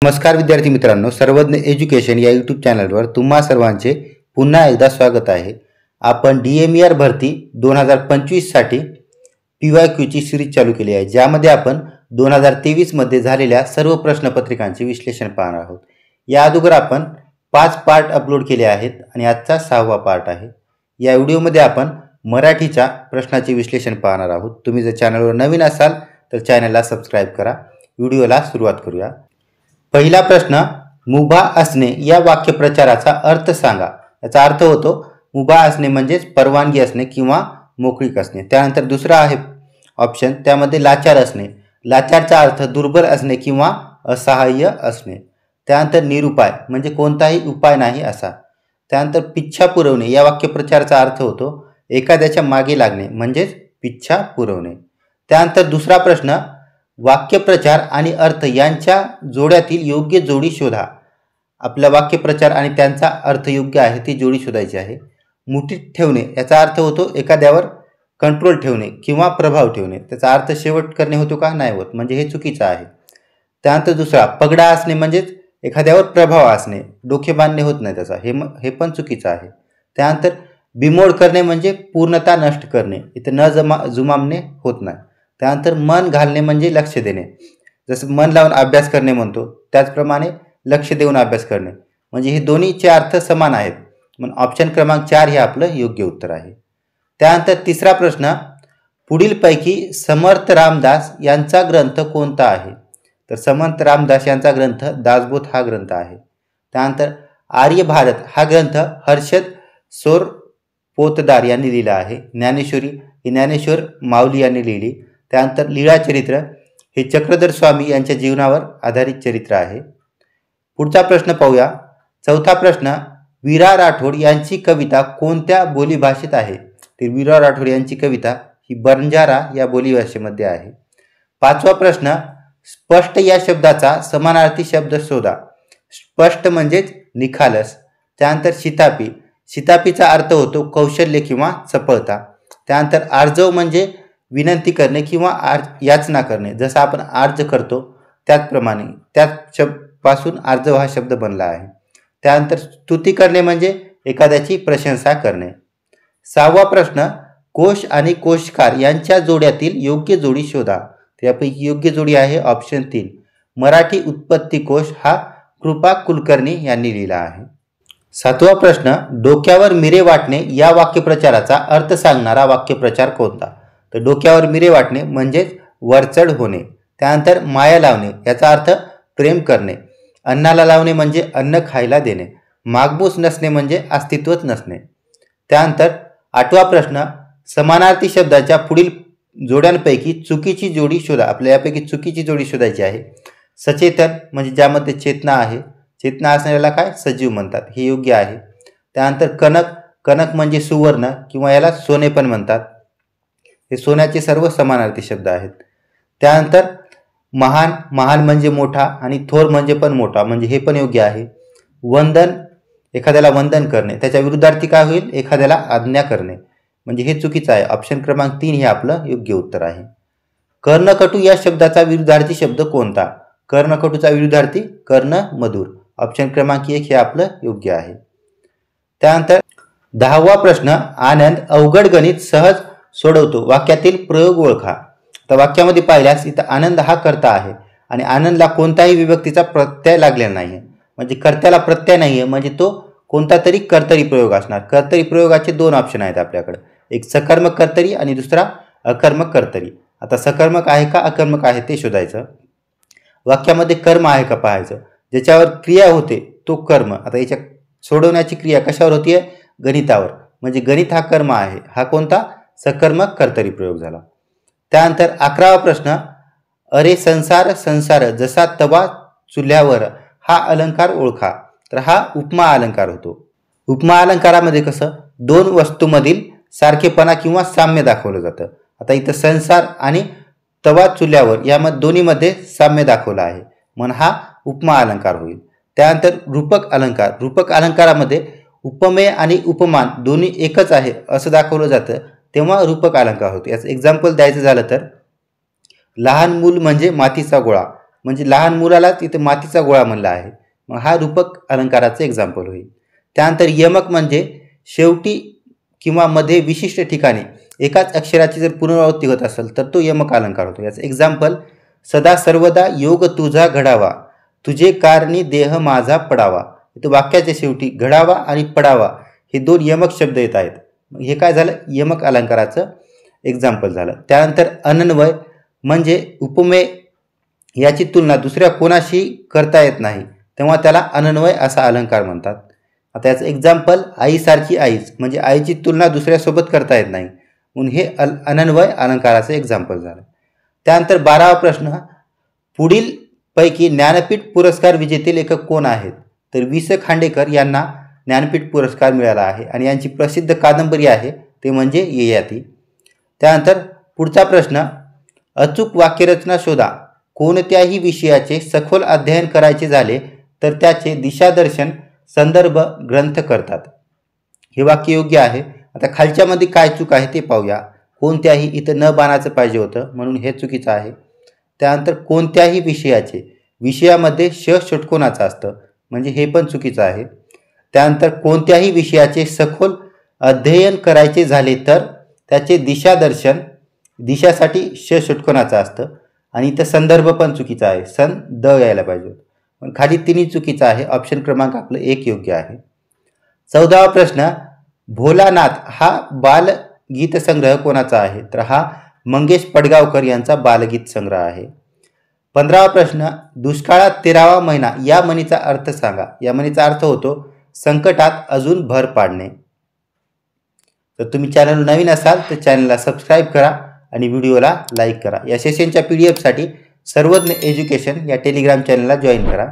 नमस्कार विद्यार्थी मित्रांनो, सर्वज्ञ एज्युकेशन या यूट्यूब चॅनलवर तुम्हा सर्वांचे पुन्हा एकदा स्वागत आहे। आपण DMER भरती 2025 साठी PYQ ची सिरीज चालू केली आहे, ज्यामध्ये आपण 2023 मध्ये झालेल्या सर्व प्रश्नपत्रिकांचे विश्लेषण पाहणार आहोत। या अगोदर आपण 5 पार्ट अपलोड केले आहेत आणि आजचा 6वा पार्ट आहे। या व्हिडिओमध्ये आपण मराठीच्या प्रश्नाचे विश्लेषण पाहणार आहोत। तुम्ही जर चॅनलवर नवीन असाल तर चॅनलला सबस्क्राइब करा। व्हिडिओला सुरुवात करूया। पहिला प्रश्न, मुभा असणे या वाक्यप्रचाराचा अर्थ सांगा। याचा अर्थ होतो मुभा असणे म्हणजे परवानगी असणे किंवा मोकळीक असणे। त्यानंतर दुसरा आहे ऑप्शन, त्यामध्ये लाचार असणे। लाचारचा अर्थ दुर्बल असणे किंवा असहाय्य असणे। त्यानंतर निरुपाय म्हणजे कोणताही उपाय नाही असा। त्यानंतर पिच्छा पुरवणे या वाक्यप्रचाराचा अर्थ होतो एखाद्याच्या मागे लागणे म्हणजे पिच्छा पुरवणे। त्यानंतर दुसरा प्रश्न, वाक्यप्रचार आणि अर्थ यांच्या जोड्यातील योग्य जोडी शोधा। आपला वाक्यप्रचार आणि त्यांचा अर्थ योग्य आहे ती जोडी शोधायची आहे। मुठीत ठेवणे याचा अर्थ होतो एखाद्यावर कंट्रोल ठेवणे किंवा प्रभाव ठेवणे। त्याचा अर्थ शेवट करणे होतो का? नाही होत, म्हणजे हे चुकीचं आहे। त्यानंतर दुसरा, पगडा असणे म्हणजे एखाद्यावर प्रभाव असणे, डोके बांधणे होत नाही त्याचा, हे पण चुकीचं आहे। त्यानंतर बिमोड करणे म्हणजे पूर्णता नष्ट करणे, इथे जुमामणे होत नाही। त्यानंतर मन घालणे म्हणजे लक्ष देणे, जसं मन लावून अभ्यास करणे म्हणतो त्याचप्रमाणे लक्ष देऊन अभ्यास करणे, म्हणजे हे दोन्हीचे अर्थ समान आहेत। म्हणून ऑप्शन क्रमांक 4 हे आपलं योग्य उत्तर आहे। त्यानंतर तिसरा प्रश्न, पुढीलपैकी समर्थ रामदास यांचा ग्रंथ कोणता आहे? तर समर्थ रामदास यांचा ग्रंथ दासबोध हा ग्रंथ आहे। त्यानंतर आर्य भारत हा ग्रंथ हर्षद सोर पोतदार यांनी लिहिला आहे। ज्ञानेश्वरी ही ज्ञानेश्वर माऊली यांनी लिहिली। त्यानंतर लीळाचरित्र हे चक्रधर स्वामी यांच्या जीवनावर आधारित चरित्र आहे। पुढचा प्रश्न पाहूया। चौथा प्रश्न, वीरा राठोड यांची कविता कोणत्या बोलीभाषेत आहे? तर वीरा राठोड यांची कविता ही बंजारा या बोलीभाषेमध्ये आहे। पाचवा प्रश्न, स्पष्ट या शब्दाचा समानार्थी शब्द शोधा। स्पष्ट म्हणजेच निखालस। त्यानंतर शितापी, शितापीचा अर्थ होतो कौशल्य किंवा चपळता। त्यानंतर आर्जव म्हणजे विनंती करणे किंवा याचना करणे, जसं आपण अर्ज करतो त्याचप्रमाणे त्याच पासून आर्जव हा शब्द बनला आहे। त्यानंतर स्तुती करणे म्हणजे एखाद्याची प्रशंसा करणे। 6वा प्रश्न, कोश आणि कोशकार यांच्या जोड्यातील योग्य जोडी शोधा। त्यापैकी योग्य जोडी आहे ऑप्शन 3, मराठी उत्पत्ती कोश हा कृपा कुलकर्णी यांनी लिहिला आहे। 7वा प्रश्न, डोक्यावर मिरे वाटणे या वाक्यप्रचाराचा अर्थ सांगणारा वाक्यप्रचार कोणता? तर डोक्यावर मिरे वाटणे म्हणजेच वरचढ होणे। त्यानंतर माया लावणे याचा अर्थ प्रेम करणे। अन्नाला लावणे म्हणजे अन्न खायला देणे। मागमूस नसणे म्हणजे अस्तित्वच नसणे। त्यानंतर 8वा प्रश्न, समानार्थी शब्दाच्या पुढील जोड्यांपैकी चुकीची जोडी शोधा। आपल्या यापैकी चुकीची जोडी शोधायची आहे। सचेतन म्हणजे ज्यामध्ये चेतना आहे, चेतना असणाऱ्याला काय सजीव म्हणतात, हे योग्य आहे। त्यानंतर कनक, कनक म्हणजे सुवर्ण किंवा याला सोने पण म्हणतात, हे सोन्याचे सर्व समानार्थी शब्द आहेत। त्यानंतर महान, महान म्हणजे मोठा आणि थोर म्हणजे पण मोठा, म्हणजे हे पण योग्य आहे। वंदन, एखाद्याला वंदन करणे, त्याच्या विरुद्धार्थी काय होईल? एखाद्याला आज्ञा करणे, म्हणजे हे चुकीचं आहे। ऑप्शन क्रमांक 3 हे आपलं योग्य उत्तर आहे। कर्णकटू या शब्दाचा विरुद्धार्थी शब्द कोणता? कर्णकटूचा विरुद्धार्थी कर्ण मधुर। ऑप्शन क्रमांक 1 हे आपलं योग्य आहे। त्यानंतर 10वा प्रश्न, आनंद अवघड गणित सहज सोडवतो वाक्यातील प्रयोग ओळखा। तर वाक्यामध्ये पाहिल्यास इथं आनंद हा कर्ता आहे आणि आनंदला कोणताही विभक्तीचा प्रत्यय लागलेला नाही, म्हणजे कर्त्याला प्रत्यय नाही आहे, म्हणजे तो कोणता तरी कर्तरी प्रयोग असणार। कर्तरी प्रयोगाचे 2 ऑप्शन आहेत आपल्याकडे, एक सकर्मक कर्तरी आणि दुसरा अकर्मक कर्तरी। आता सकर्मक आहे का अकर्मक आहे ते शोधायचं। वाक्यामध्ये कर्म आहे का पाहायचं, ज्याच्यावर क्रिया होते तो कर्म। आता याच्या सोडवण्याची क्रिया कशावर होतीये? गणितावर, म्हणजे गणित हा कर्म आहे, हा कोणता? सकर्मक कर्तरी प्रयोग झाला। त्यानंतर 11वा प्रश्न, अरे संसार संसार जसा तवा चुल्यावर हा अलंकार ओळखा। तर हा उपमा अलंकार होतो। उपमा अलंकारामध्ये कसं 2 वस्तूमधील सारखेपणा किंवा साम्य दाखवलं जातं। आता इथं संसार आणि तवा चुल्यावर यामध्ये दोन्हीमध्ये साम्य दाखवलं आहे, म्हणून हा उपमा अलंकार होईल। त्यानंतर रूपक अलंकार, रूपक अलंकारामध्ये उपमेय आणि उपमान दोन्ही एकच आहे असं दाखवलं जातं, तेव्हा रूपक अलंकार होते। याचं एक्झाम्पल द्यायचं झालं तर लहान मूल म्हणजे मातीचा गोळा, म्हणजे लहान मुलालाच इथे मातीचा गोळा म्हणला आहे, मग हा रूपक अलंकाराचं एक्झाम्पल होईल. त्यानंतर यमक म्हणजे शेवटी किंवा मध्ये विशिष्ट ठिकाणी एकाच अक्षराची जर पुनरावृत्ती होत असेल तर तो यमक अलंकार होतो. याचं एक्झाम्पल सदा सर्वदा योग तुझा घडावा, तुझे कारणी देह माझा पडावा. इथं वाक्याच्या शेवटी घडावा आणि पडावा हे दोन यमक शब्द येत आहेत. हे काय झालं, यमक अलंकाराचं एक्झाम्पल झालं. त्यानंतर अनन्वय म्हणजे उपमेय याची तुलना दुसऱ्या कोणाशी करता येत नाही तेव्हा त्याला अनन्वय असा अलंकार म्हणतात. आता याचं एक्झाम्पल आईसारखी आईच म्हणजे आईची तुलना दुसऱ्यासोबत करता येत नाही म्हणून हे अनन्वय अलंकाराचं एक्झाम्पल झालं. त्यानंतर 12वा प्रश्न, पुढील पैकी ज्ञानपीठ पुरस्कार विजेते लेखक कोण आहेत? तर वि. स. खांडेकर यांना ज्ञानपीठ पुरस्कार मिळाला आहे आणि यांची प्रसिद्ध कादंबरी आहे ते म्हणजे ययाती. त्यानंतर पुढचा प्रश्न, अचूक वाक्यरचना शोधा. कोणत्याही विषयाचे सखोल अध्ययन करायचे झाले तर त्याचे दिशादर्शन संदर्भ ग्रंथ करतात. हे वाक्य योग्य आहे. आता खालच्यामध्ये काय चूक आहे ते पाहूया. कोणत्याही इथं न बाणाचं पाहिजे होतं म्हणून हे चुकीचं आहे. त्यानंतर कोणत्याही विषयाचे, विषयामध्ये श षटकोनाचं असतं म्हणजे हे पण चुकीचं आहे. त्यानंतर कोणत्याही विषयाचे सखोल अध्ययन करायचे झाले तर त्याचे दिशादर्शन, दिशासाठी श षटकोनाचं असतं आणि इथं संदर्भ पण चुकीचा आहे, सन द यायला पाहिजे पण खाली तिन्ही चुकीचं आहे. ऑप्शन क्रमांक आपलं 1 योग्य आहे. 14वा प्रश्न, भोलानाथ हा बालगीत संग्रह कोणाचा आहे? तर हा मंगेश पडगावकर यांचा बालगीत संग्रह आहे. 15वा प्रश्न, दुष्काळात 13वा महिना या म्हणीचा अर्थ सांगा. या म्हणीचा अर्थ होतो संकटात अजून भर पाडणे. तर तुम्ही चॅनल नवीन असाल तर चॅनलला सबस्क्राईब करा आणि व्हिडिओला लाईक करा. या सेशनच्या PDF साठी सर्वज्ञ एज्युकेशन या टेलिग्राम चॅनलला जॉईन करा.